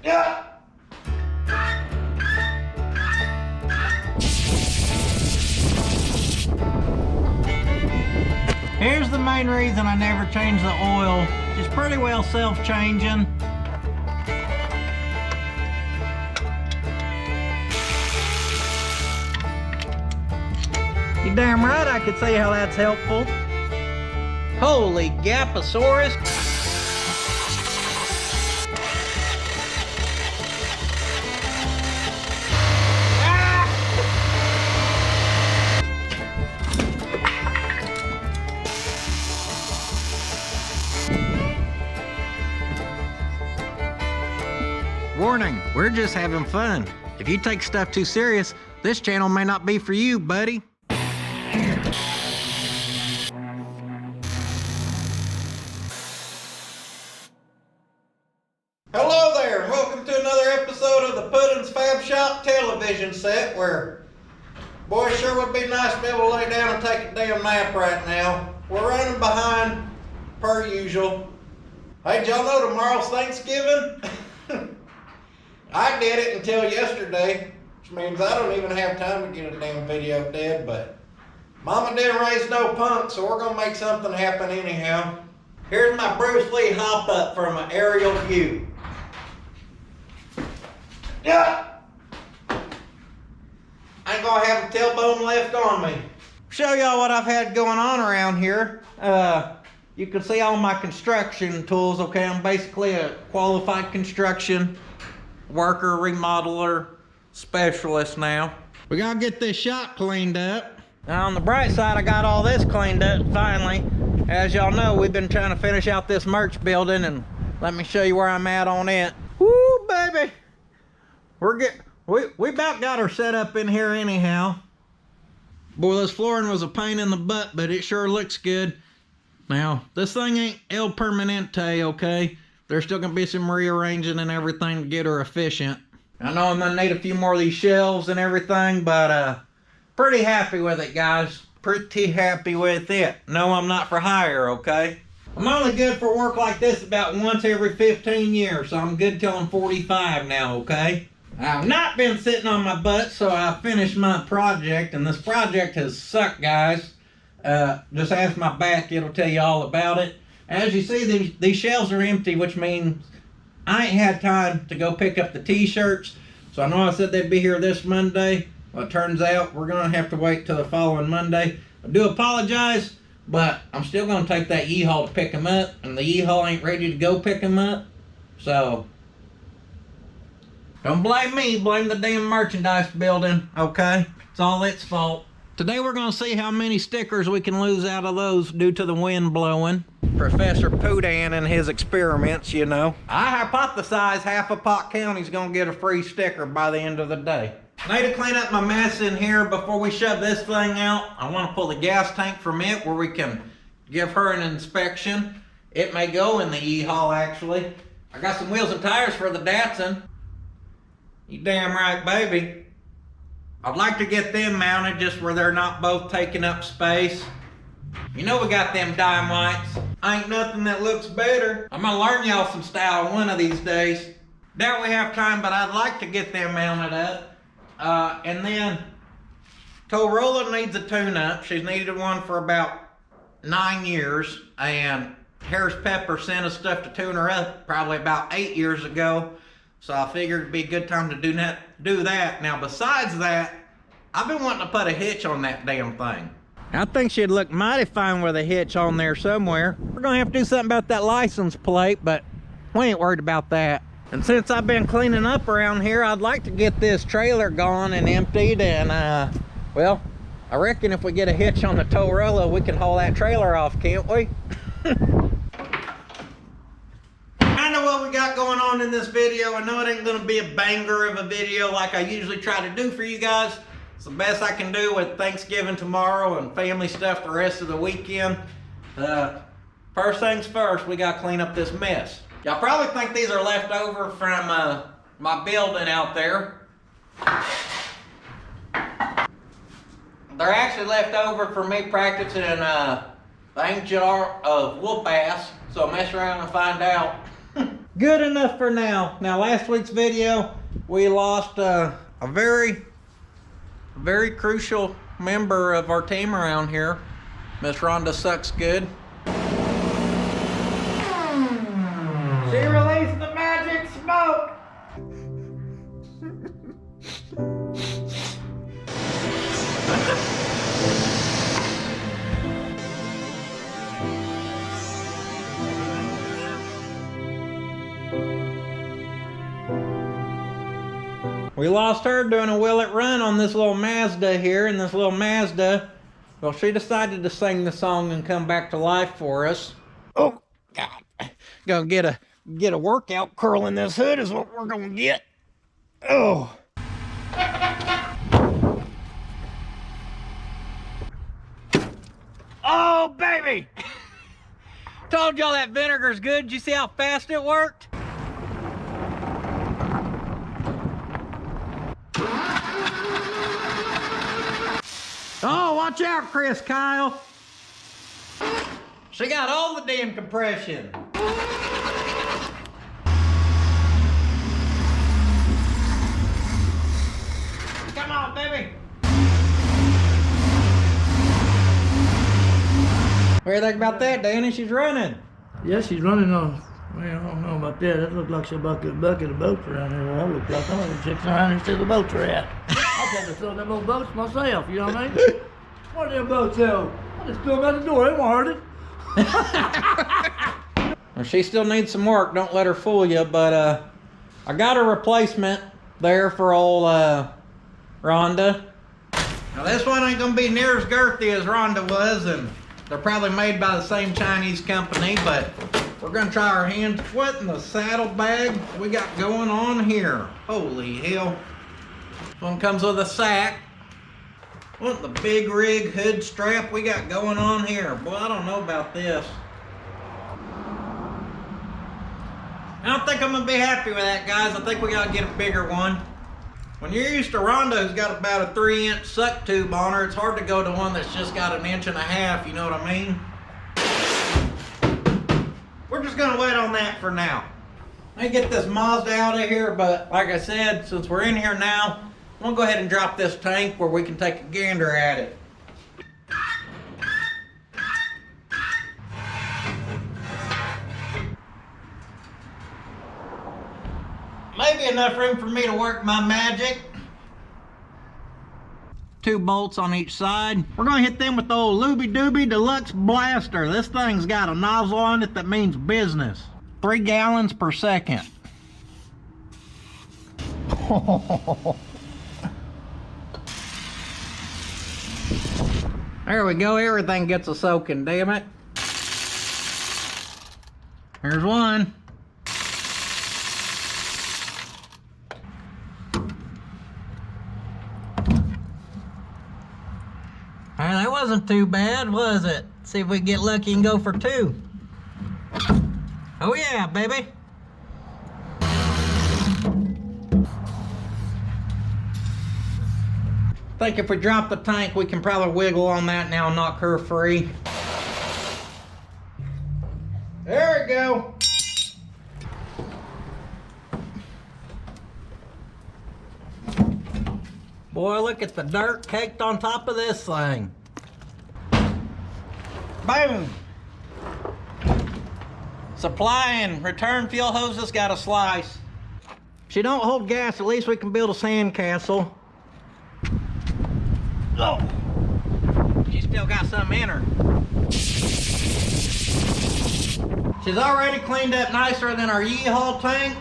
Yeah. Here's the main reason I never change the oil. It's pretty well self-changing. You damn right I could see how that's helpful. Holy Gaposaurus. Warning, we're just having fun. If you take stuff too serious, this channel may not be for you, buddy. Hello there, and welcome to another episode of the Puddin's Fab Shop television set where, boy, it sure would be nice to be able to lay down and take a damn nap right now. We're running behind, per usual. Hey, did y'all know tomorrow's Thanksgiving? I did it until yesterday, which means I don't even have time to get a damn video dead, but Mama didn't raise no punk, so we're gonna make something happen anyhow. Here's my Bruce Lee hop up from an aerial view. Yeah! I ain't gonna have a tailbone left on me. Show y'all what I've had going on around here. You can see all my construction tools, okay? I'm basically a qualified construction worker, remodeler, specialist now. We gotta get this shop cleaned up. Now on the bright side, I got all this cleaned up finally. As y'all know, we've been trying to finish out this merch building, and let me show you where I'm at on it. Woo, baby! We about got her set up in here anyhow. Boy, this flooring was a pain in the butt, but it sure looks good. Now, this thing ain't El Permanente, okay? There's still gonna be some rearranging and everything to get her efficient. I know I'm gonna need a few more of these shelves and everything, but pretty happy with it, guys. Pretty happy with it. No, I'm not for hire, okay? I'm only good for work like this about once every 15 years, so I'm good till I'm 45 now, okay? I've not been sitting on my butt, so I finished my project, and this project has sucked, guys. Just ask my back, it'll tell you all about it. As you see, these shelves are empty, which means I ain't had time to go pick up the t-shirts. So I know I said they'd be here this Monday. Well, it turns out we're gonna have to wait till the following Monday. I do apologize, but I'm still gonna take that U-Haul to pick them up, and the U-Haul ain't ready to go pick them up. So don't blame me, blame the damn merchandise building, okay? It's all its fault. Today we're gonna see how many stickers we can lose out of those due to the wind blowing. Professor Poudan and his experiments, you know. I hypothesize half of Pot County's gonna get a free sticker by the end of the day. I need to clean up my mess in here before we shove this thing out. I want to pull the gas tank from it where we can give her an inspection. It may go in the U-Haul actually. I got some wheels and tires for the Datsun. You damn right, baby. I'd like to get them mounted just where they're not both taking up space. You know we got them dime lights. Ain't nothing that looks better. I'm gonna learn y'all some style one of these days. Doubt we have time, but I'd like to get them mounted up. And then TOW-ROLLA needs a tune-up. She's needed one for about 9 years. And Harris Pepper sent us stuff to tune her up probably about 8 years ago. So I figured it'd be a good time to do that. Now besides that, I've been wanting to put a hitch on that damn thing. I think she'd look mighty fine with a hitch on there somewhere. We're gonna have to do something about that license plate, but we ain't worried about that. And since I've been cleaning up around here, I'd like to get this trailer gone and emptied, and well, I reckon if we get a hitch on the TOW-ROLLA, we can haul that trailer off, can't we? I know what we got going on in this video. I know it ain't gonna be a banger of a video like I usually try to do for you guys. It's the best I can do with Thanksgiving tomorrow and family stuff the rest of the weekend. First things first, we gotta clean up this mess. Y'all probably think these are left over from my building out there. They're actually left over for me practicing the ink jar of whoop ass, so mess around and find out. Good enough for now. Now, last week's video, we lost a very crucial member of our team around here. Miss Rhonda sucks good. She released the magic smoke. We lost her doing a will it run on this little Mazda here, and this little Mazda, well, she decided to sing the song and come back to life for us. Oh, God. Gonna get a workout curling this hood is what we're gonna get. Oh. Oh, baby. Told y'all that vinegar's good. Did you see how fast it worked? Oh, watch out, Chris Kyle. She got all the damn compression. Come on, baby. What do you think about that, Danny? She's running. Yeah, she's running on. Well, I don't know about that. That looks like she's bucket of boats around here. Well, I look like I'm gonna check around and see the boats are at. I'll take to fill them old boats myself, you know what I mean? What are them boats out? I just threw them out the door, they won't hurt it. Well, she still needs some work, don't let her fool you, but I got a replacement there for old Rhonda. Now this one ain't gonna be near as girthy as Rhonda was, and they're probably made by the same Chinese company, but we're gonna try our hands. What in the saddlebag we got going on here? Holy hell. This one comes with a sack. What the big rig hood strap we got going on here? Boy, I don't know about this. I don't think I'm gonna be happy with that, guys. I think we gotta get a bigger one. When you're used to Rhonda, who's got about a 3-inch suck tube on her, it's hard to go to one that's just got 1.5 inches, you know what I mean? We're just gonna wait on that for now. Let me get this Mazda out of here, but like I said, since we're in here now, I'm gonna go ahead and drop this tank where we can take a gander at it. Maybe enough room for me to work my magic. 2 bolts on each side. We're gonna hit them with the old Looby Dooby Deluxe Blaster. This thing's got a nozzle on it that means business. 3 gallons per second. There we go, everything gets a soaking, damn it. Here's one. That wasn't too bad, was it? See if we can get lucky and go for 2. Oh yeah, baby. I think if we drop the tank, we can probably wiggle on that now and knock her free. There we go. Boy, look at the dirt caked on top of this thing. Boom. Supply and return fuel hoses got a slice. If she don't hold gas, at least we can build a sand castle. Oh, she still got some in her. She's already cleaned up nicer than our Yeehaw tank.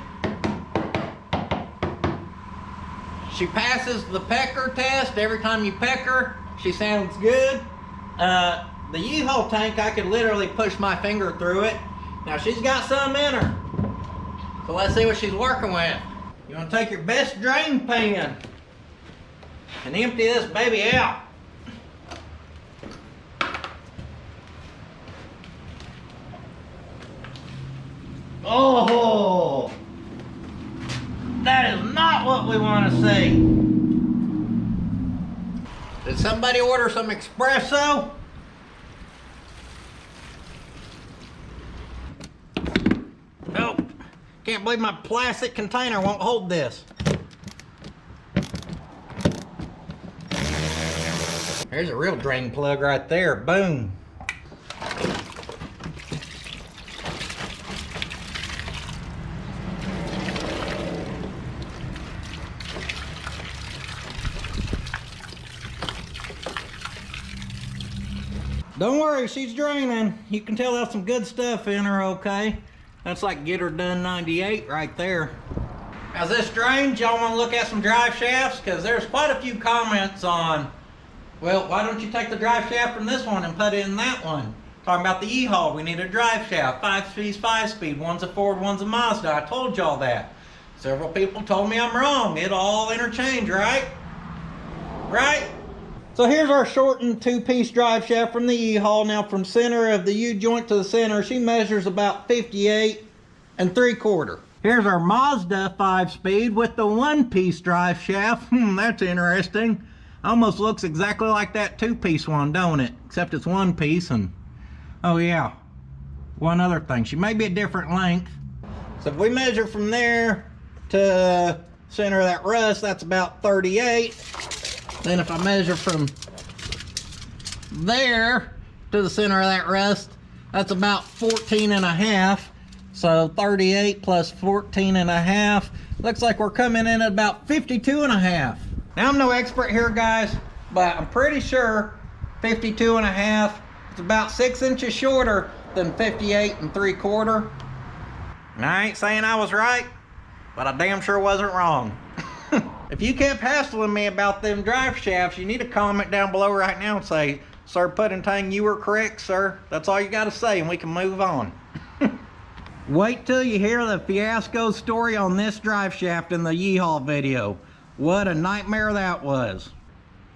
She passes the pecker test. Every time you peck her, she sounds good. The Yeehaw tank, I could literally push my finger through it. Now she's got some in her. So let's see what she's working with. You want to take your best drain pan and empty this baby out. Oh, that is not what we want to see. Did somebody order some espresso? Oh, Can't believe my plastic container won't hold this. There's a real drain plug right there. Boom. Don't worry, she's draining. You can tell there's some good stuff in her, okay? That's like Get Her Done 98 right there. As this drains, y'all want to look at some drive shafts? Because there's quite a few comments on, well, why don't you take the drive shaft from this one and put it in that one? Talking about the E-Haul, we need a drive shaft. 5-speed, 5-speed. One's a Ford, one's a Mazda. I told y'all that. Several people told me I'm wrong. It'll all interchange, right? Right? So here's our shortened 2-piece drive shaft from the E-Haul. Now from center of the U-joint to the center, she measures about 58 3/4. Here's our Mazda 5-speed with the 1-piece drive shaft. That's interesting. Almost looks exactly like that 2-piece one, don't it? Except it's 1-piece and, oh yeah, one other thing. She may be a different length. So if we measure from there to center of that rust, that's about 38. Then if I measure from there to the center of that rust, that's about 14.5. So 38 plus 14.5. Looks like we're coming in at about 52.5. Now I'm no expert here, guys, but I'm pretty sure 52.5 is about 6 inches shorter than 58 3/4. And I ain't saying I was right, but I damn sure wasn't wrong. If you kept hassling me about them drive shafts, you need to comment down below right now and say, Sir Puddington, you were correct, sir. That's all you got to say and we can move on. Wait till you hear the fiasco story on this drive shaft in the U-Haul video. What a nightmare that was.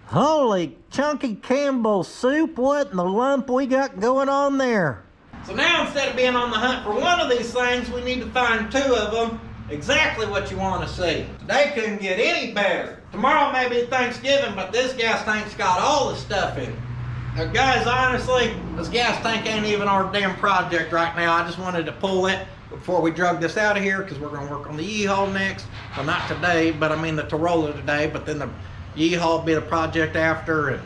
Holy chunky Campbell soup, what in the lump we got going on there? So now instead of being on the hunt for one of these things, we need to find 2 of them. Exactly what you want to see. Today couldn't get any better. Tomorrow may be Thanksgiving, but this gas tank's got all the stuff in it. Now guys, honestly, this gas tank ain't even our damn project right now. I just wanted to pull it before we drug this out of here because we're going to work on the U-Haul next. Well, not today, but I mean the TOW-ROLLA today, but then the U-Haul will be the project after. And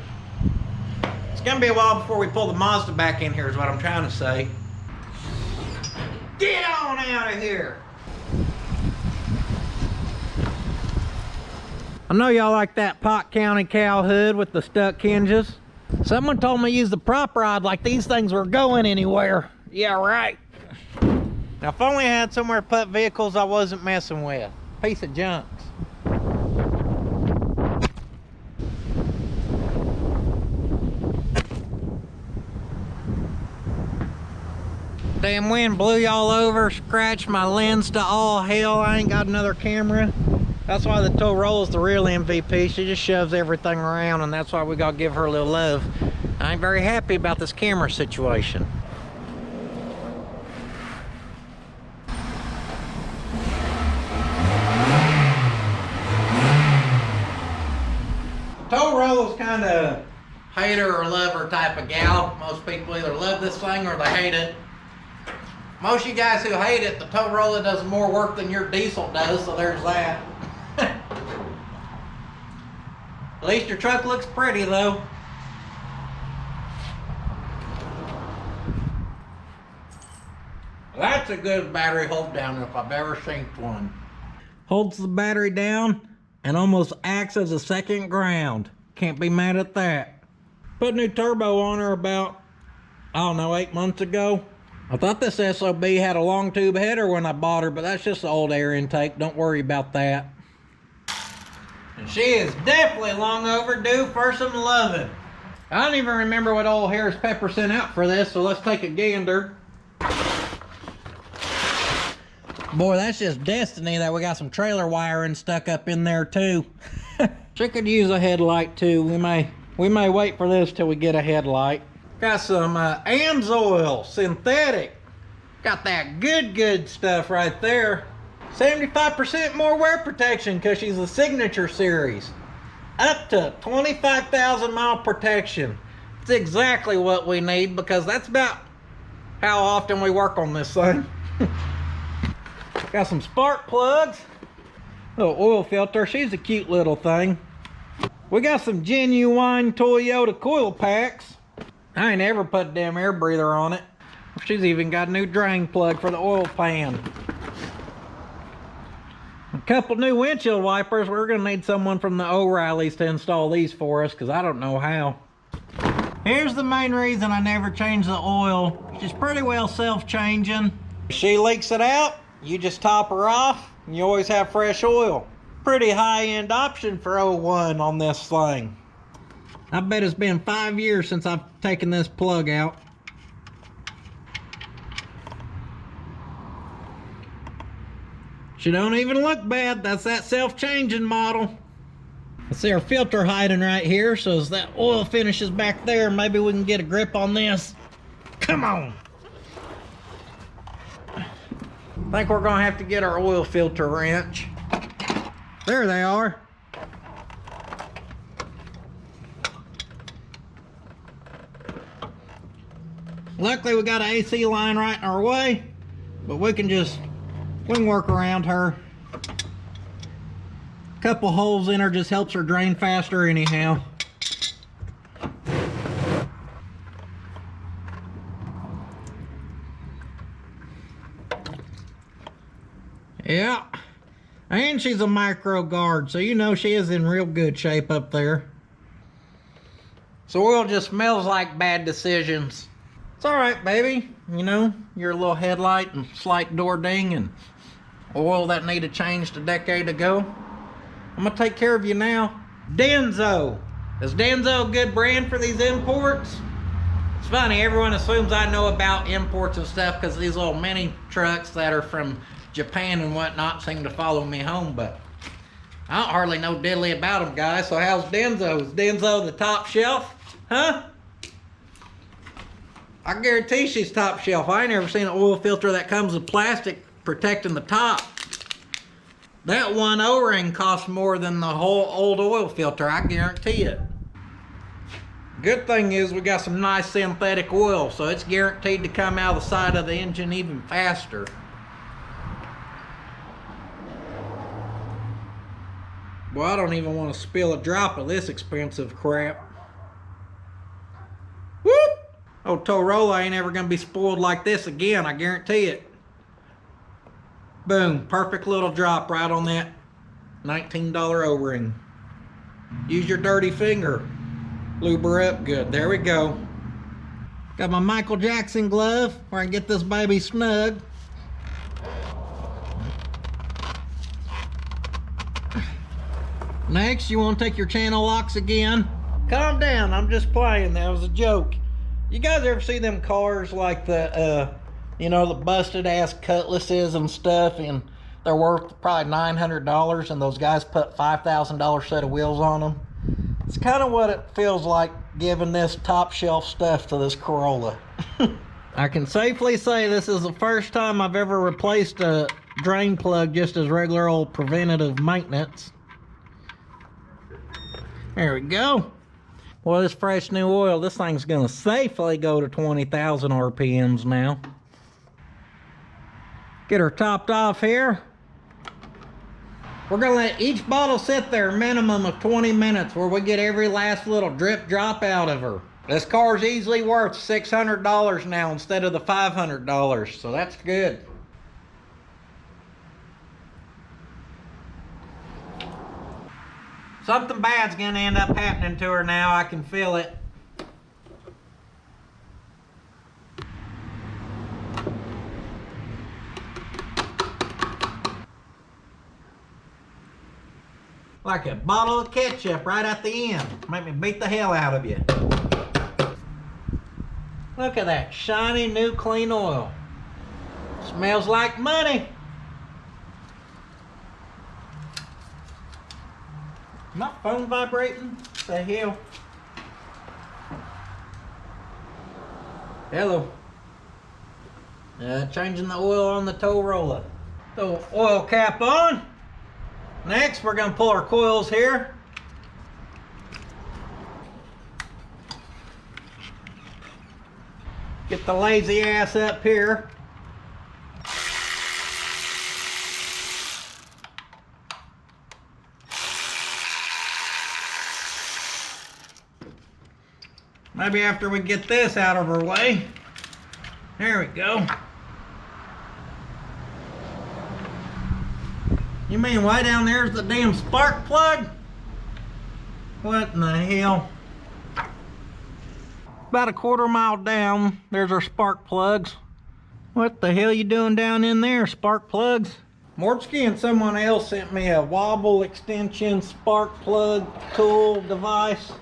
it's going to be a while before we pull the Mazda back in here is what I'm trying to say. Get on out of here. I know y'all like that Pot County cow hood with the stuck hinges. Someone told me use the prop rod like these things were going anywhere. Yeah, right. Now, if only I had somewhere to put vehicles I wasn't messing with. Piece of junk. Damn wind blew y'all over, scratched my lens to all hell. I ain't got another camera. That's why the TOW-ROLLA is the real MVP. She just shoves everything around, and that's why we gotta give her a little love. I ain't very happy about this camera situation. TOW-ROLLA's kind of hater or lover type of gal. Most people either love this thing or they hate it. Most of you guys who hate it, the TOW-ROLLA does more work than your diesel does, so there's that. At least your truck looks pretty though. That's a good battery hold down if I've ever seen one. Holds the battery down and almost acts as a second ground. Can't be mad at that. Put new turbo on her about, I don't know, 8 months ago. I thought this SOB had a long tube header when I bought her, but that's just the old air intake. Don't worry about that. And she is definitely long overdue for some loving. I don't even remember what old Harris Pepper sent out for this, so let's take a gander. Boy, that's just destiny that we got some trailer wiring stuck up in there too. She could use a headlight too. We may wait for this till we get a headlight. Got some AMSOIL synthetic. Got that good stuff right there. 75% more wear protection because she's a signature series. Up to 25,000 mile protection. It's exactly what we need because that's about how often we work on this thing. Got some spark plugs. Little oil filter. She's a cute little thing. We got some genuine Toyota coil packs. I ain't ever put a damn air breather on it. She's even got a new drain plug for the oil pan. A couple new windshield wipers. We're gonna need someone from the O'Reillys to install these for us, because I don't know how. Here's the main reason I never change the oil. She's pretty well self-changing. If she leaks it out, you just top her off, and you always have fresh oil. Pretty high-end option for 01 on this thing. I bet it's been 5 years since I've taken this plug out. She don't even look bad. That's that self-changing model. I see our filter hiding right here, so as that oil finishes back there, maybe we can get a grip on this. Come on. I think we're gonna have to get our oil filter wrench. There they are. Luckily we got an AC line right in our way, but we can work around her. Couple holes in her just helps her drain faster anyhow. Yeah, and she's a micro guard, so you know she is in real good shape up there. So oil just smells like bad decisions. It's all right, baby. You know, your little headlight and slight door ding and oil that needed changed a decade ago. I'm gonna take care of you now. Denso. Is Denso a good brand for these imports? It's funny, everyone assumes I know about imports and stuff because these little mini trucks that are from Japan and whatnot seem to follow me home, but I don't hardly know diddly about them, guys. So how's Denso? Is Denso the top shelf? Huh? I guarantee she's top shelf. I ain't ever seen an oil filter that comes with plastic protecting the top. That one O-ring costs more than the whole old oil filter, I guarantee it. Good thing is we got some nice synthetic oil, so it's guaranteed to come out of the side of the engine even faster. Well, I don't even want to spill a drop of this expensive crap. Whoop! Oh, TOW-ROLLA ain't ever gonna be spoiled like this again, I guarantee it. Boom, perfect little drop right on that $19 O-ring. Use your dirty finger. Lube her up good. There we go. Got my Michael Jackson glove where I can get this baby snug. Next, you want to take your channel locks again. Calm down, I'm just playing. That was a joke. You guys ever see them cars like the, you know, the busted ass cutlasses and stuff, and they're worth probably $900, and those guys put $5,000 set of wheels on them? It's kind of what it feels like giving this top shelf stuff to this Corolla. I can safely say this is the first time I've ever replaced a drain plug just as regular old preventative maintenance. There we go. Well, this fresh new oil, this thing's gonna safely go to 20,000 RPMs now. Get her topped off here. We're gonna let each bottle sit there a minimum of 20 minutes where we get every last little drip drop out of her. This car's easily worth $600 now instead of the $500, so that's good. Something bad's gonna end up happening to her now, I can feel it. Like a bottle of ketchup right at the end. Make me beat the hell out of you. Look at that shiny new clean oil. Smells like money. My phone vibrating? What the hell? Hello. Changing the oil on the TOW-ROLLA. So oil cap on. Next, we're gonna pull our coils here. Get the lazy ass up here. Maybe after we get this out of our way. There we go. You mean way down there's the damn spark plug? What in the hell? About a quarter mile down, there's our spark plugs. What the hell you doing down in there, spark plugs? Mortsky and someone else sent me a wobble extension spark plug tool device.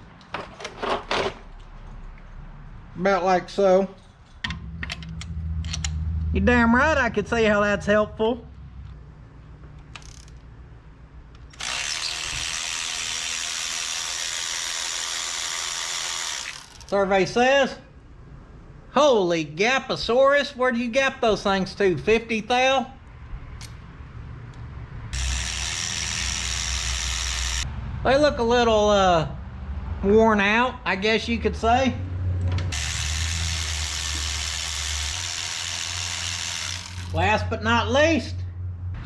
About like so. You damn right I could see how that's helpful. Survey says, holy Gaposaurus, where do you gap those things to? 50 thou? They look a little worn out, I guess you could say. Last but not least,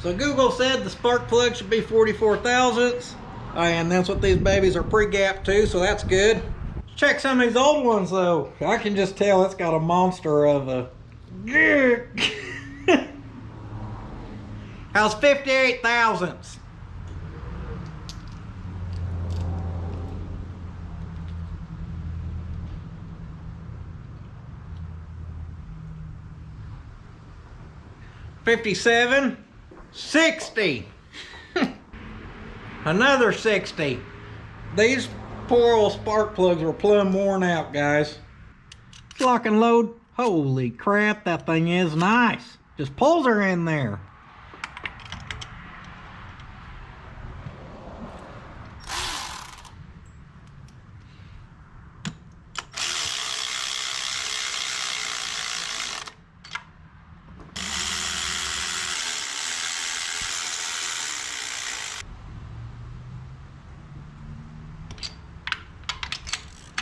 so Google said the spark plug should be 44 thousandths, and that's what these babies are pre-gapped to, so that's good. Check some of these old ones though. I can just tell it's got a monster of a... How's 58 thousandths? $57, $60, another 60. These poor old spark plugs are plumb worn out, guys. Lock and load. Holy crap, that thing is nice. Just pulls her in there.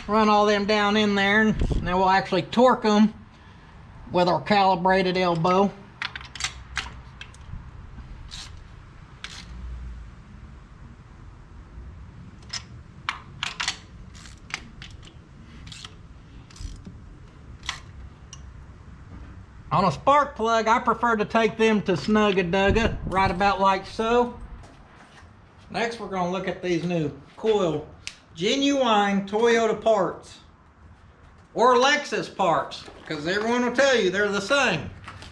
Run all them down in there, and then we'll actually torque them with our calibrated elbow. On a spark plug, I prefer to take them to Snug-a-Dugga, right about like so. Next, we're going to look at these new coil genuine Toyota parts or Lexus parts, because everyone will tell you they're the same.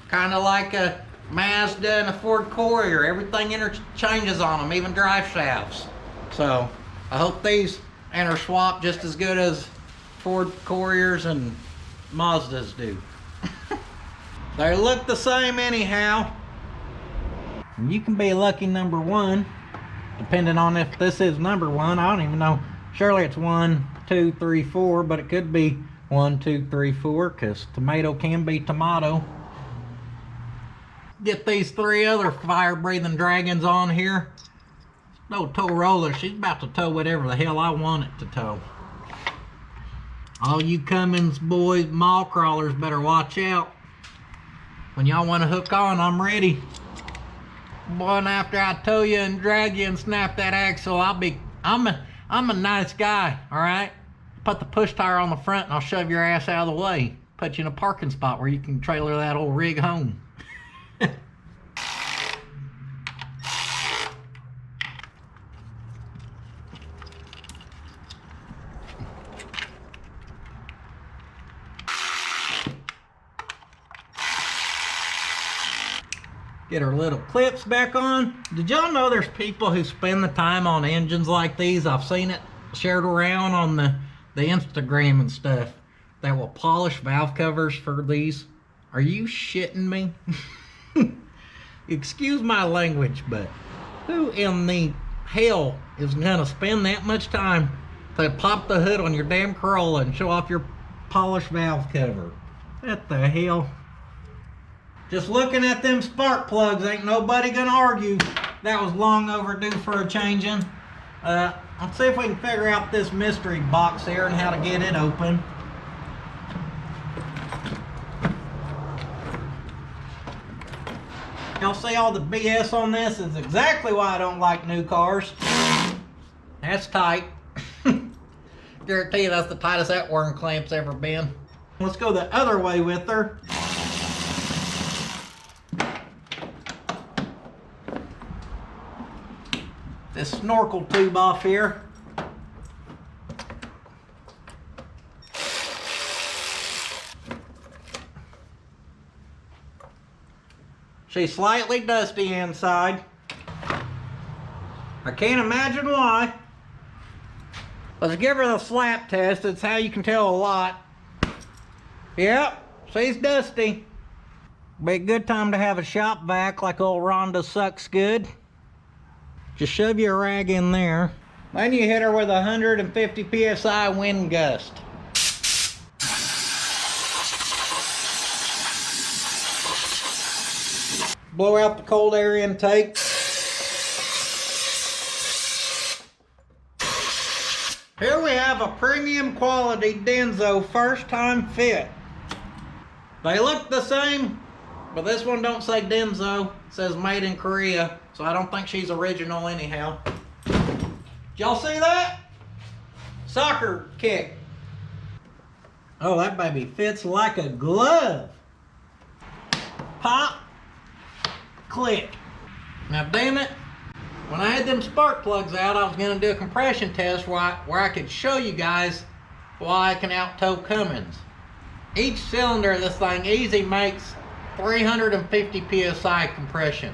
Kind of like a Mazda and a Ford Courier. Everything interchanges on them, even drive shafts. So I hope these inter-swap just as good as Ford Couriers and Mazdas do. They look the same anyhow. You can be lucky number one, depending on if this is number one. I don't even know. Surely it's 1, 2, 3, 4, but it could be 1, 2, 3, 4, because tomato can be tomato. Get these 3 other fire-breathing dragons on here. No TOW-ROLLA. She's about to tow whatever the hell I want it to tow. All you Cummins boys, mall crawlers, better watch out. When y'all want to hook on, I'm ready. Boy, and after I tow you and drag you and snap that axle, I'm a nice guy, all right? Put the push tire on the front and I'll shove your ass out of the way. Put you in a parking spot where you can trailer that old rig home. Get our little clips back on. Did y'all know there's people who spend the time on engines like these? I've seen it shared around on the Instagram and stuff, that will polish valve covers for these. Are you shitting me? Excuse my language, but who in the hell is gonna spend that much time to pop the hood on your damn Corolla and show off your polished valve cover? What the hell? Just looking at them spark plugs, ain't nobody gonna argue that was long overdue for a changing. Let's see if we can figure out this mystery box here and how to get it open. Y'all see all the BS on this is exactly why I don't like new cars. That's tight. Guarantee you that's the tightest that worm clamp's ever been. Let's go the other way with her. This snorkel tube off here. She's slightly dusty inside. I can't imagine why. Let's give her the slap test. It's how you can tell a lot. Yep, she's dusty. Be a good time to have a shop vac like old Rhonda Sucks Good. Just shove your rag in there. Then you hit her with 150 psi wind gust. Blow out the cold air intake. Here we have a premium quality Denso first time fit. They look the same, but this one don't say Denso. It says made in Korea, so I don't think she's original anyhow. Did y'all see that? Soccer kick. Oh, that baby fits like a glove. Pop. Click. Now damn it, when I had them spark plugs out, I was going to do a compression test where I could show you guys why I can out-tow Cummins. Each cylinder of this thing easy makes 350 psi compression.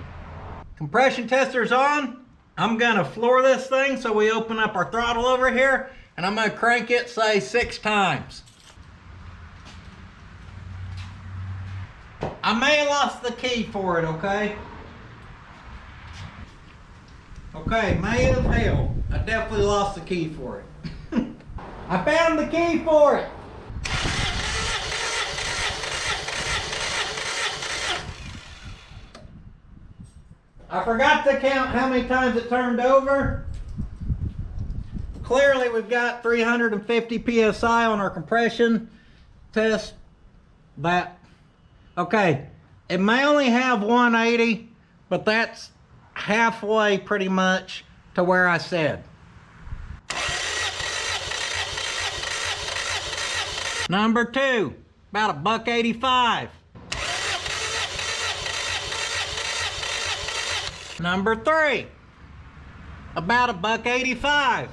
Compression tester's on. I'm going to floor this thing so we open up our throttle over here, and I'm going to crank it, say, 6 times. I may have lost the key for it, okay? Okay, may as hell. I definitely lost the key for it. I found the key for it. I forgot to count how many times it turned over. Clearly we've got 350 psi on our compression test. Okay, it may only have 180, but that's halfway pretty much to where I said. Number 2, about $1.85. Number 3, about $1.85.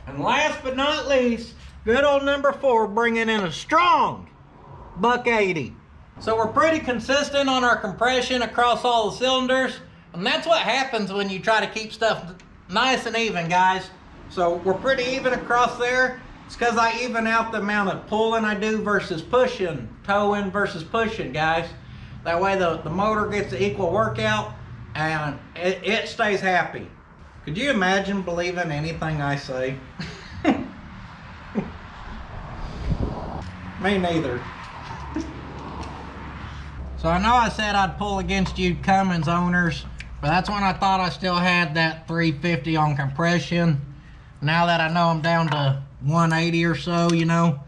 And last but not least, good old number 4, bringing in a strong $1.80. So we're pretty consistent on our compression across all the cylinders, and that's what happens when you try to keep stuff nice and even, guys. So we're pretty even across there. It's because I even out the amount of pulling I do versus pushing, towing versus pushing, guys. That way the motor gets an equal workout and it stays happy. Could you imagine believing anything I say? Me neither. So I know I said I'd pull against you Cummins owners, but that's when I thought I still had that 350 on compression. Now that I know I'm down to 180 or so, you know,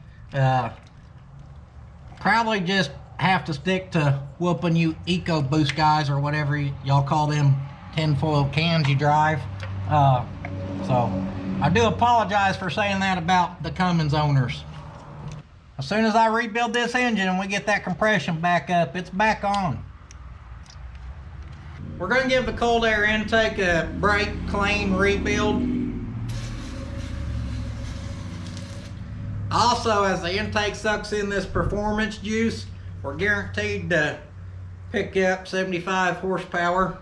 probably just have to stick to whooping you EcoBoost guys or whatever y'all call them tinfoil cans you drive. So I do apologize for saying that about the Cummins owners. As soon as I rebuild this engine and we get that compression back up, it's back on. We're going to give the cold air intake a brake clean rebuild. Also, as the intake sucks in this performance juice, we're guaranteed to pick up 75 horsepower.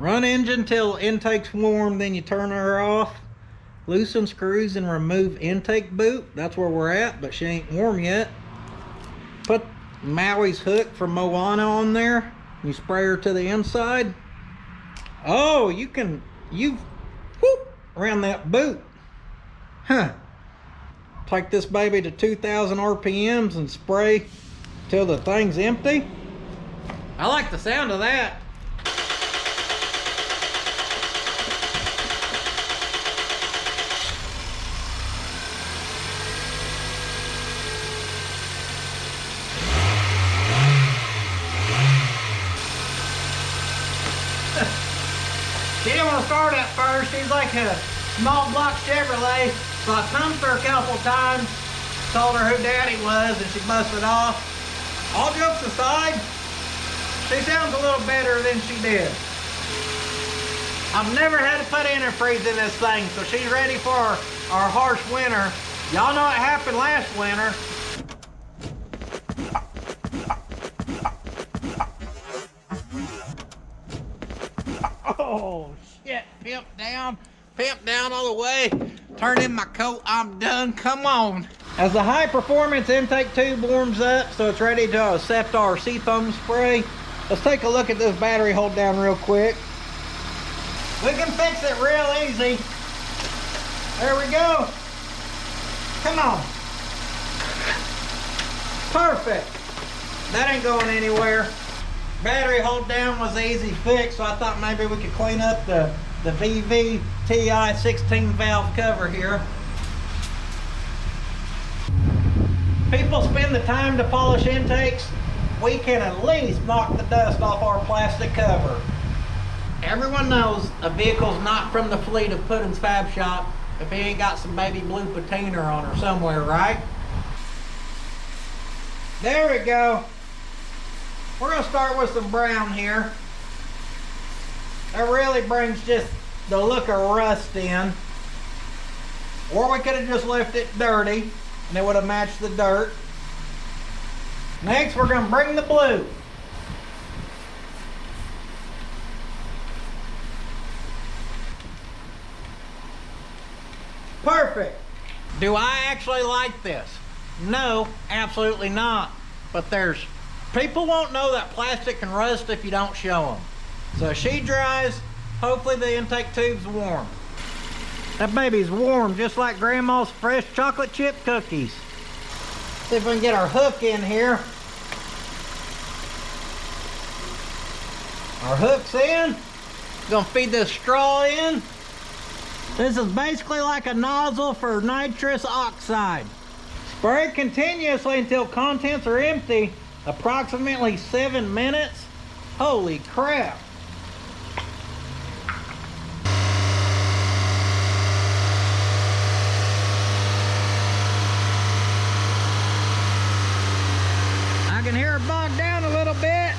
Run engine till intake's warm, then you turn her off. Loosen screws and remove intake boot. That's where we're at, but she ain't warm yet. Put Maui's hook from Moana on there. You spray her to the inside. Oh, you've whoop around that boot. Huh. Take this baby to 2,000 RPMs and spray till the thing's empty. I like the sound of that. start at first. She's like a small block Chevrolet. So I pumped her a couple times, told her who Daddy was, and she busted off. All jokes aside, she sounds a little better than she did. I've never had to put antifreeze in this thing, so she's ready for our harsh winter. Y'all know what happened last winter. Oh shit, pimp down all the way. Turn in my coat, I'm done, come on. As the high performance intake tube warms up, so it's ready to accept our seafoam spray, let's take a look at this battery hold down real quick. We can fix it real easy. There we go. Come on. Perfect. That ain't going anywhere. Battery hold down was an easy fix, so I thought maybe we could clean up the VVTi 16 valve cover here. People spend the time to polish intakes. We can at least knock the dust off our plastic cover. Everyone knows a vehicle's not from the fleet of Puddin's Fab Shop if he ain't got some baby blue patina on her somewhere, right? There we go. We're gonna start with some brown here. That really brings just the look of rust in. Or we could have just left it dirty and it would have matched the dirt. Next, we're gonna bring the blue. Perfect. Do I actually like this? No, absolutely not. But people won't know that plastic can rust if you don't show them. So she dries, hopefully the intake tube's warm. That baby's warm, just like Grandma's fresh chocolate chip cookies. See if we can get our hook in here. Our hook's in. Gonna feed this straw in. This is basically like a nozzle for nitrous oxide. Spray continuously until contents are empty, approximately 7 minutes. Holy crap. I can hear it bog down a little bit.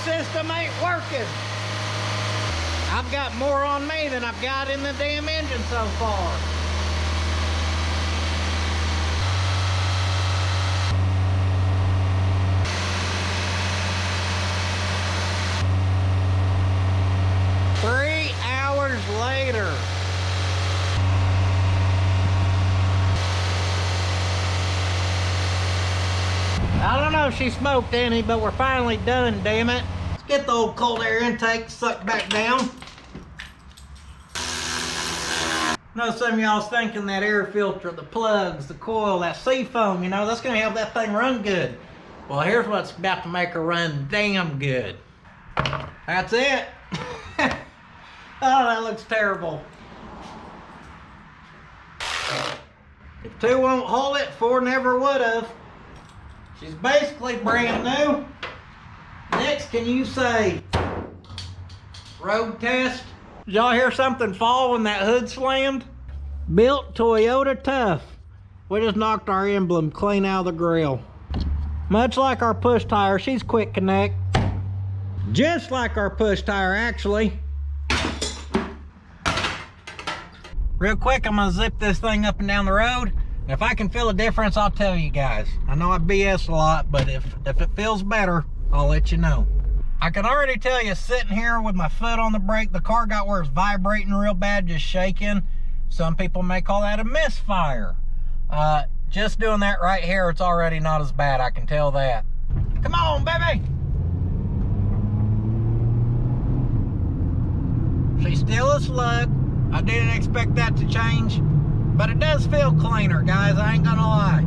System ain't working. I've got more on me than I've got in the damn engine so far. Later. I don't know if she smoked any, but we're finally done, damn it. Let's get the old cold air intake sucked back down. I know some of y'all's thinking that air filter, the plugs, the coil, that seafoam, you know, that's gonna help that thing run good. Well, here's what's about to make her run damn good. That's it. Oh, that looks terrible. If 2 won't hold it, 4 never would have. She's basically brand new. Next, can you say road test? Did y'all hear something fall when that hood slammed? Built Toyota tough. We just knocked our emblem clean out of the grill. Much like our push tire, she's quick connect. Just like our push tire, actually. Real quick, I'm gonna zip this thing up and down the road. If I can feel a difference, I'll tell you guys. I know I BS a lot, but if it feels better, I'll let you know. I can already tell you, sitting here with my foot on the brake, the car got where it's vibrating real bad, just shaking. Some people may call that a misfire. Just doing that right here, it's already not as bad, I can tell that. Come on, baby! She's still a slug. I didn't expect that to change, but it does feel cleaner, guys, I ain't gonna lie.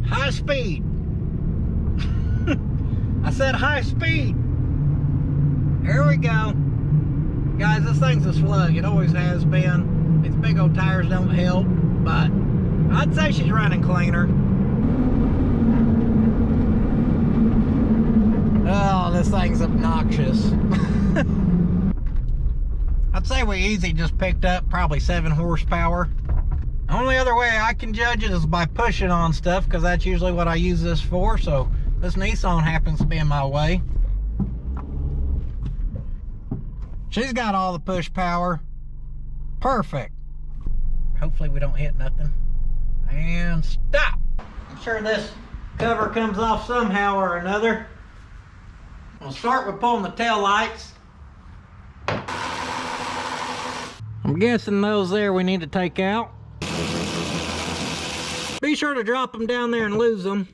High speed. I said high speed. Here we go. Guys, this thing's a slug. It always has been. These big old tires don't help, but I'd say she's running cleaner. Oh, this thing's obnoxious. I'd say we easy just picked up probably 7 horsepower. The only other way I can judge it is by pushing on stuff, because that's usually what I use this for, so this Nissan happens to be in my way. She's got all the push power. Perfect. Hopefully we don't hit nothing. And stop. I'm sure this cover comes off somehow or another. We'll start with pulling the tail lights. I'm guessing those there we need to take out. Be sure to drop them down there and lose them.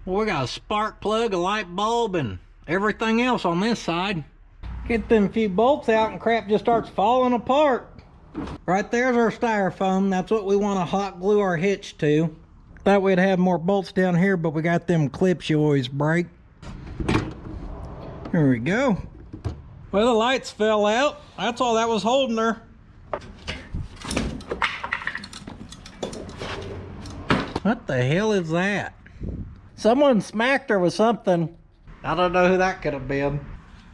Well, we got a spark plug, a light bulb, and everything else on this side. Get them few bolts out and crap just starts falling apart. Right there's our styrofoam. That's what we want to hot glue our hitch to. Thought we'd have more bolts down here, but we got them clips you always break. There we go. Well, the lights fell out. That's all that was holding her. What the hell is that? Someone smacked her with something. I don't know who that could have been.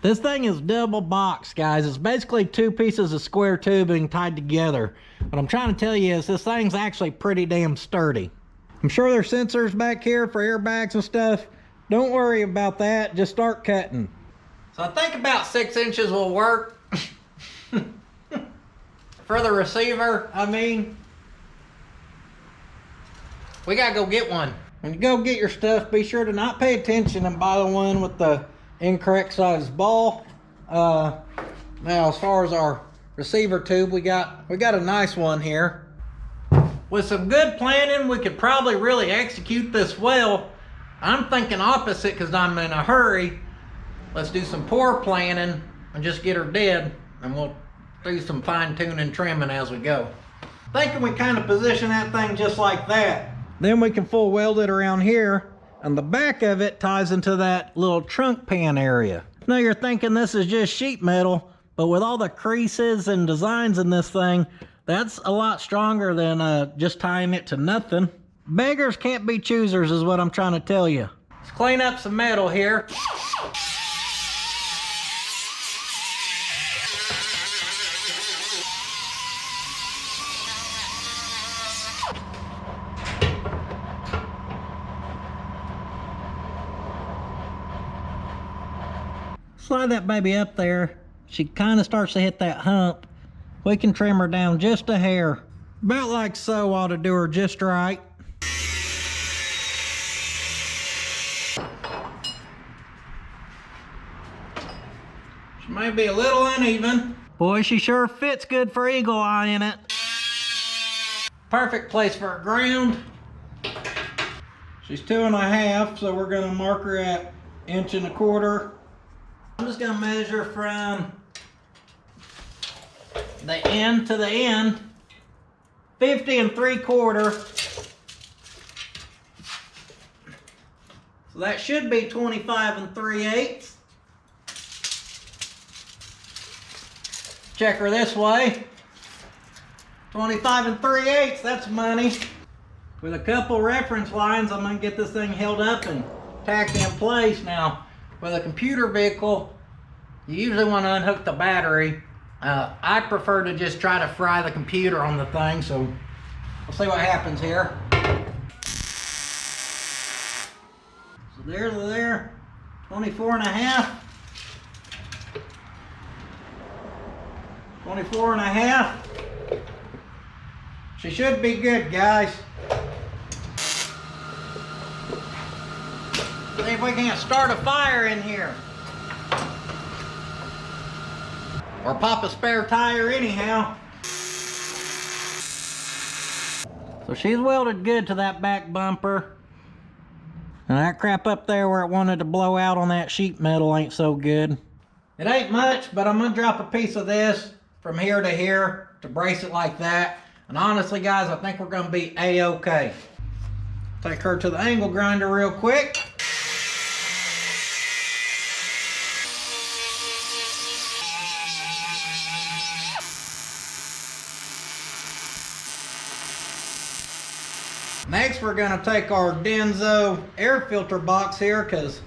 This thing is double boxed, guys. It's basically 2 pieces of square tubing tied together. What I'm trying to tell you is this thing's actually pretty damn sturdy. I'm sure there's sensors back here for airbags and stuff. Don't worry about that. Just start cutting. So I think about 6 inches will work. For the receiver, I mean. We gotta go get one. When you go get your stuff, be sure to not pay attention and buy the one with the incorrect size ball. Now, as far as our receiver tube, we got a nice one here. With some good planning, we could probably really execute this well. I'm thinking opposite because I'm in a hurry. Let's do some poor planning and just get her dead, and we'll do some fine tuning and trimming as we go. Thinking we kind of position that thing just like that. Then we can full weld it around here, and the back of it ties into that little trunk pan area. Now you're thinking this is just sheet metal, but with all the creases and designs in this thing, that's a lot stronger than just tying it to nothing. Beggars can't be choosers is what I'm trying to tell you. Let's clean up some metal here. Slide that baby up there. She kind of starts to hit that hump. We can trim her down just a hair. About like so ought to do her just right. She may be a little uneven. Boy, she sure fits good for eagle eye in it. Perfect place for a ground. She's 2.5, so we're gonna mark her at 1.25 inches. I'm just gonna measure from the end to the end, 50 3/4. So that should be 25 3/8. Check her this way. 25 3/8, that's money. With a couple reference lines, I'm gonna get this thing held up and tacked in place. Now, with a computer vehicle, you usually want to unhook the battery. I prefer to just try to fry the computer on the thing, so we'll see what happens here. So there's there, 24.5. 24.5. She should be good, guys. See if we can't start a fire in here. Or pop a spare tire anyhow. So she's welded good to that back bumper. And that crap up there where it wanted to blow out on that sheet metal ain't so good. It ain't much, but I'm gonna drop a piece of this from here to here to brace it like that. And honestly, guys, I think we're gonna be A-okay. Take her to the angle grinder real quick. Next, we're gonna take our Denso air filter box here, cause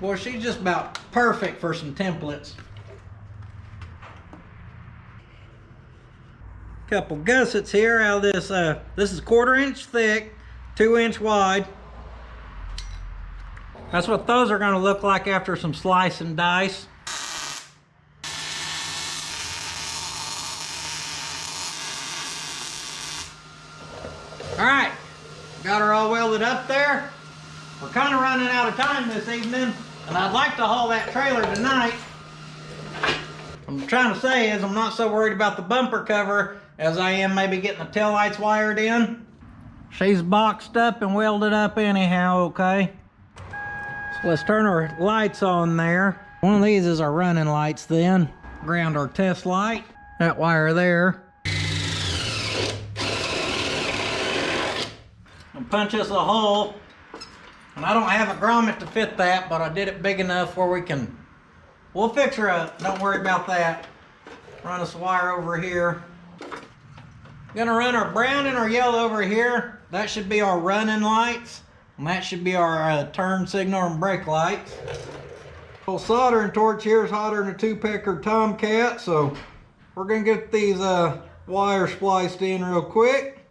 boy, she's just about perfect for some templates. Couple gussets here out of this, this is 1/4 inch thick, 2 inch wide. That's what those are gonna look like after some slice and dice. All right, got her all welded up there. We're kind of running out of time this evening, and I'd like to haul that trailer tonight. What I'm trying to say is I'm not so worried about the bumper cover as I am maybe getting the taillights wired in. She's boxed up and welded up anyhow, okay? So let's turn our lights on there. One of these is our running lights then. Ground our test light. That wire there. And punch us a hole. And I don't have a grommet to fit that, but I did it big enough where we can, we'll fix her up. Don't worry about that. Run us a wire over here. Gonna run our brown and our yellow over here. That should be our running lights. And that should be our turn signal and brake lights. Old soldering torch here is hotter than a 2-pecker Tomcat, so we're gonna get these wires spliced in real quick.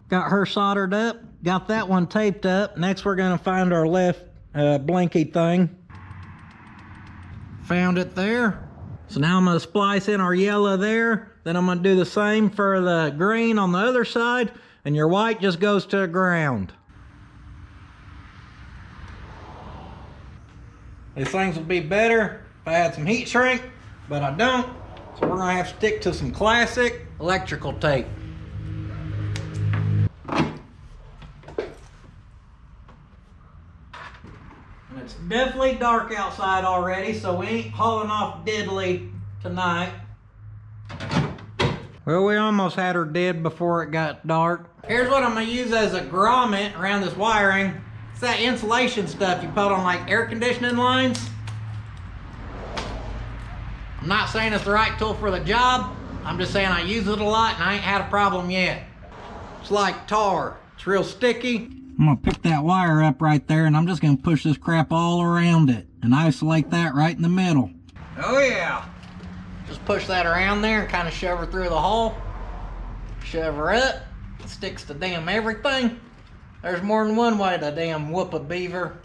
Got her soldered up, got that one taped up. Next we're gonna find our left blinky thing. Found it there. So now I'm gonna splice in our yellow there. Then I'm gonna do the same for the green on the other side, and your white just goes to the ground. These things would be better if I had some heat shrink, but I don't. So we're gonna have to stick to some classic electrical tape. And it's definitely dark outside already, so we ain't hauling off diddly tonight. Well, we almost had her dead before it got dark. Here's what I'm gonna use as a grommet around this wiring. It's that insulation stuff you put on like air conditioning lines. I'm not saying it's the right tool for the job. I'm just saying I use it a lot and I ain't had a problem yet. It's like tar. It's real sticky. I'm gonna pick that wire up right there and I'm just gonna push this crap all around it and isolate that right in the middle. Oh yeah. Just push that around there and kind of shove her through the hole. Shove her up. It sticks to damn everything. There's more than one way to damn whoop a beaver.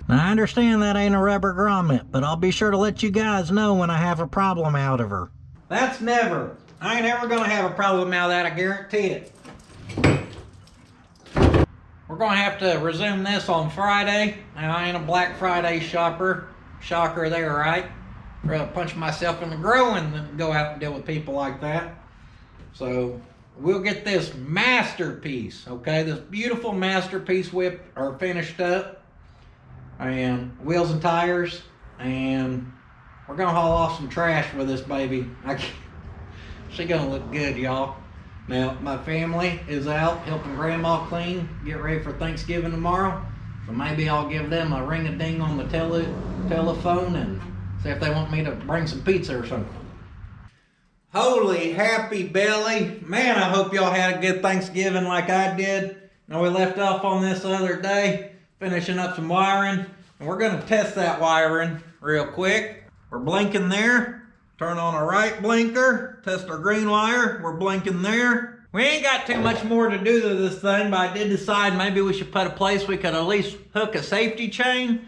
Now I understand that ain't a rubber grommet, but I'll be sure to let you guys know when I have a problem out of her. That's never. I ain't ever gonna have a problem out of that, I guarantee it. We're gonna have to resume this on Friday. Now I ain't a Black Friday shopper. Shocker there, right? I'd rather punch myself in the groin than go out and deal with people like that. So we'll get this masterpiece, okay? This beautiful masterpiece whipped or finished up, and wheels and tires, and we're gonna haul off some trash with this baby. She gonna look good, y'all. Now my family is out helping grandma clean, get ready for Thanksgiving tomorrow. So maybe I'll give them a ring-a-ding on the telephone and see if they want me to bring some pizza or something. Holy happy belly. Man, I hope y'all had a good Thanksgiving like I did. Now we left off on this other day, finishing up some wiring. And we're gonna test that wiring real quick. We're blinking there. Turn on our right blinker. Test our green wire. We're blinking there. We ain't got too much more to do to this thing, but I did decide maybe we should put a place we could at least hook a safety chain.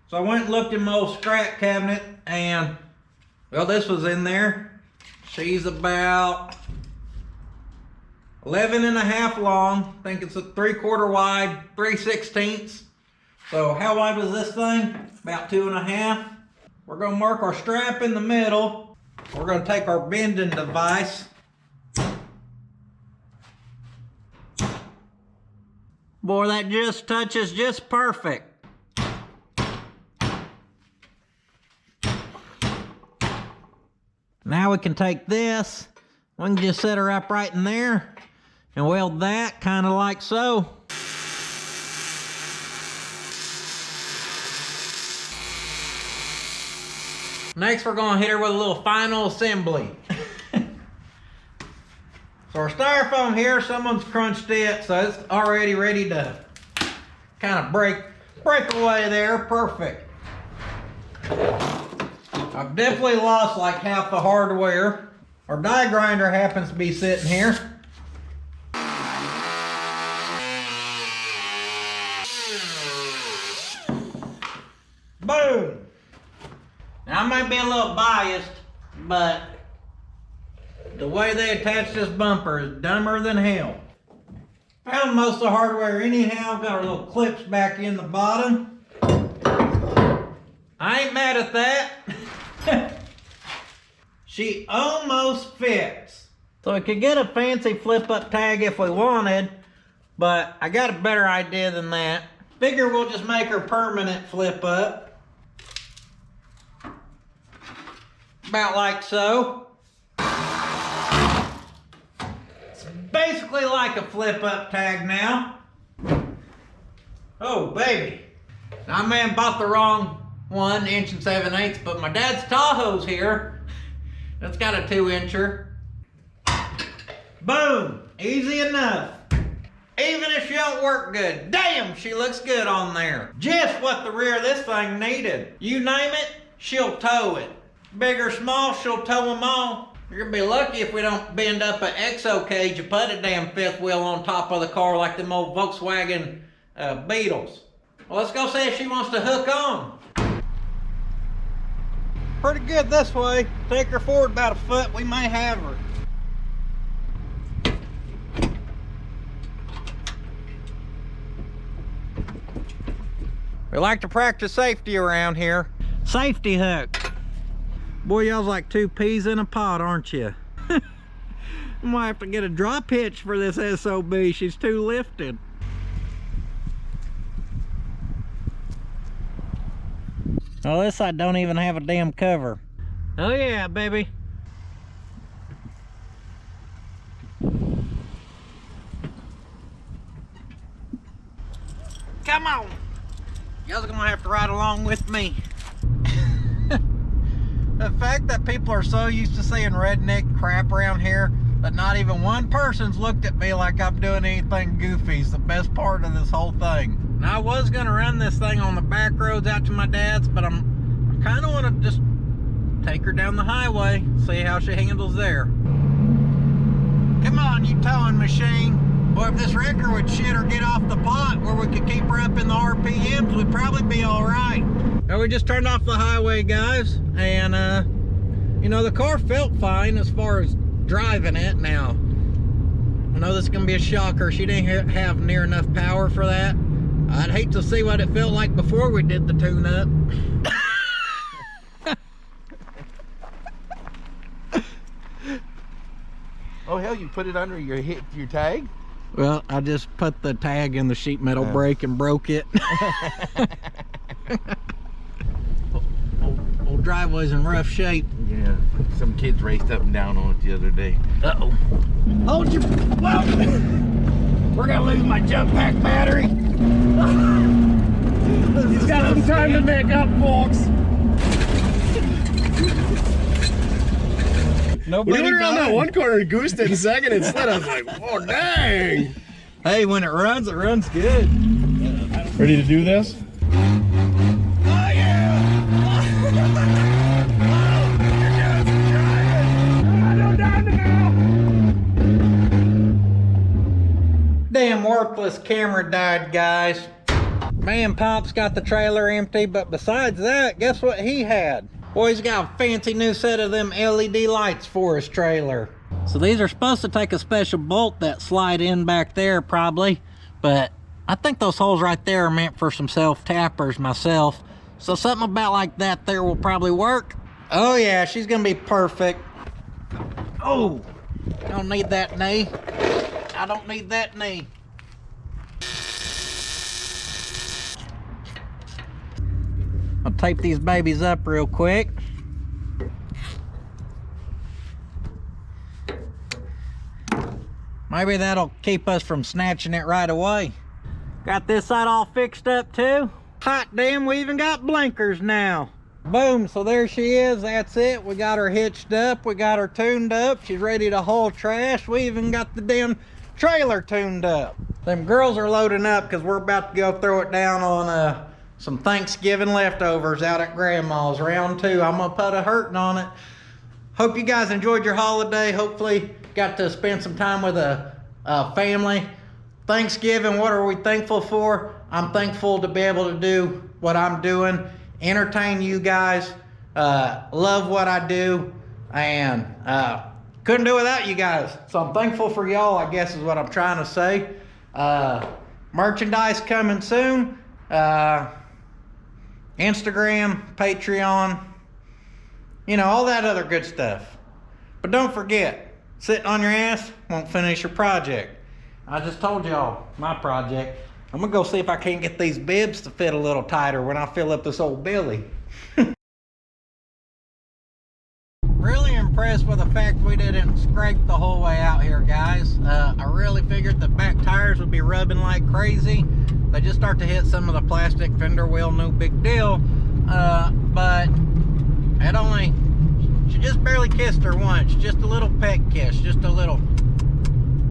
So I went and looked in my old scrap cabinet and, well, this was in there. She's about 11.5 long. I think it's a 3/4 wide, 3/16. So how wide was this thing? About 2.5. We're gonna mark our strap in the middle. We're gonna take our bending device. Boy, that just touches just perfect. Now we can take this, we can just set her up right in there and weld that kind of like so. Next we're gonna hit her with a little final assembly. So our styrofoam here, someone's crunched it, so it's already ready to kind of break away there. Perfect. I've definitely lost like half the hardware. Our die grinder happens to be sitting here. Boom! Now I might be a little biased, but the way they attach this bumper is dumber than hell. Found most of the hardware anyhow, got our little clips back in the bottom. I ain't mad at that. She almost fits. So we could get a fancy flip-up tag if we wanted, but I got a better idea than that. Figure we'll just make her permanent flip-up. About like so. It's basically like a flip-up tag now. Oh, baby. I may have bought the wrong 1 inch and 7/8, but my dad's Tahoe's here. That's got a 2-incher. Boom, easy enough. Even if she don't work good, damn, she looks good on there. Just what the rear of this thing needed. You name it, she'll tow it. Big or small, she'll tow them all. You're gonna be lucky if we don't bend up an exo cage and put a damn 5th wheel on top of the car like them old Volkswagen Beetles. Well, let's go see if she wants to hook on. Pretty good this way. Take her forward about a foot, we may have her. We like to practice safety around here. Safety hook. Boy, y'all's like 2 peas in a pod, aren't you? I might have to get a drop hitch for this SOB. She's too lifted. Oh, this side don't even have a damn cover. Oh yeah, baby. Come on. Y'all's gonna have to ride along with me. The fact that people are so used to saying redneck crap around here that not even one person's looked at me like I'm doing anything goofy is the best part of this whole thing. Now, I was gonna run this thing on the back roads out to my dad's, but I kind of want to just take her down the highway, see how she handles there. Come on, you towing machine. Boy, if this wrecker would shit or get off the pot where we could keep her up in the RPMs, we'd probably be all right. Now, we just turned off the highway, guys, and you know, the car felt fine as far as driving it. Now, I know this is gonna be a shocker. She didn't have near enough power for that. I'd hate to see what it felt like before we did the tune-up. Oh hell, you put it under your tag? Well, I just put the tag in the sheet metal brake and broke it. Old driveway's in rough shape. Yeah, some kids raced up and down on it the other day. Uh-oh. Hold your... Well, we're gonna lose my jump pack battery. He's got some time to make up, folks. Nobody we went around died. that one corner and goosed it second and slid. I was like, oh, dang. Hey, when it runs good. Ready to do this? Oh, yeah! Damn worthless camera died, guys. Man, Pop's got the trailer empty, but besides that, guess what he had? Boy, he's got a fancy new set of them LED lights for his trailer. So these are supposed to take a special bolt that slide in back there probably, but I think those holes right there are meant for some self-tappers myself. So something about like that there will probably work. Oh yeah, she's gonna be perfect. Oh, don't need that knee. I don't need that knee. I'll tape these babies up real quick. Maybe that'll keep us from snatching it right away. Got this side all fixed up too. Hot damn, we even got blinkers now. Boom, so there she is. That's it. We got her hitched up. We got her tuned up. She's ready to haul trash. We even got the damn trailer tuned up. Them girls are loading up because we're about to go throw it down on some Thanksgiving leftovers out at Grandma's. Round 2. I'm gonna put a hurting on it. Hope you guys enjoyed your holiday. Hopefully got to spend some time with a family. Thanksgiving, what are we thankful for? I'm thankful to be able to do what I'm doing, entertain you guys, love what I do, and couldn't do without you guys. So I'm thankful for y'all, I guess is what I'm trying to say. Merchandise coming soon. Instagram, Patreon, you know, all that other good stuff. But don't forget, sitting on your ass won't finish your project. I just told y'all my project. I'm gonna go see if I can't get these bibs to fit a little tighter when I fill up this old belly. Really impressed with the fact we didn't scrape the whole way out here, guys. I really figured the back tires would be rubbing like crazy. They just start to hit some of the plastic fender well, no big deal. But it only, she just barely kissed her once. Just a little peck kiss, just a little